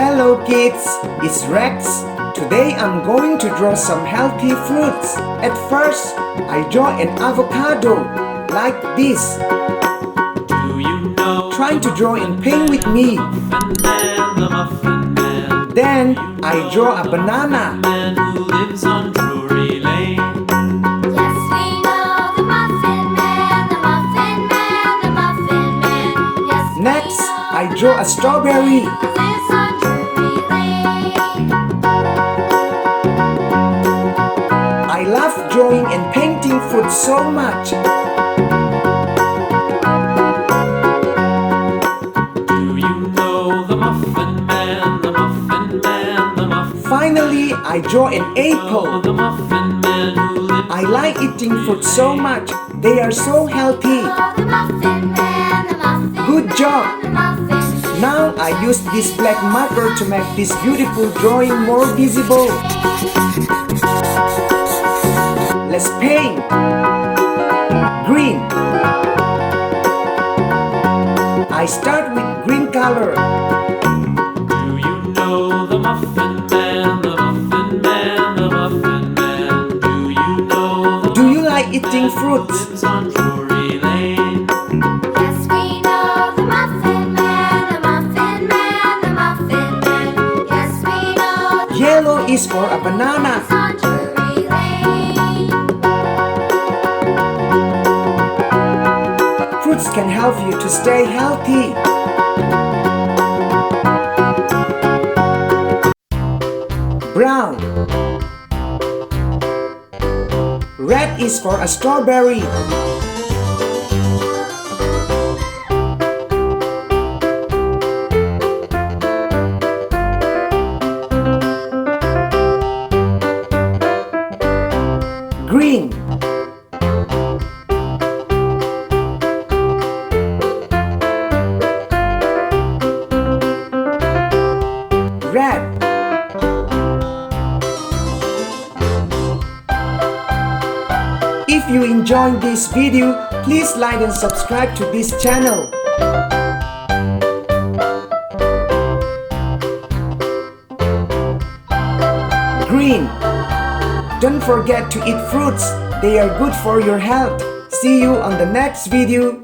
Hello kids, it's Rex. Today I'm going to draw some healthy fruits. At first, I draw an avocado, like this. Trying to draw in pink with me. Then I draw a banana. Next, I draw a strawberry. I love drawing and painting fruit so much. Finally, I draw an apple. I like eating fruit so much. They are so healthy. Good job! Now I use this black marker to make this beautiful drawing more visible. Let's paint. Green. I start with green color. Do you know the Muffin Man, the Muffin Man, the Muffin Man? Do you know the Do you like eating fruits? lives on Drury Lane? Yes, we know the Muffin Man, the Muffin Man, the Muffin Man. Yes, we know the Yellow is for a banana. lives on Drury Lane. Fruits can help you to stay healthy. Brown. Red is for a strawberry. Green. Red. If you enjoyed this video, please like and subscribe to this channel. Green. Don't forget to eat fruits. They are good for your health. See you on the next video.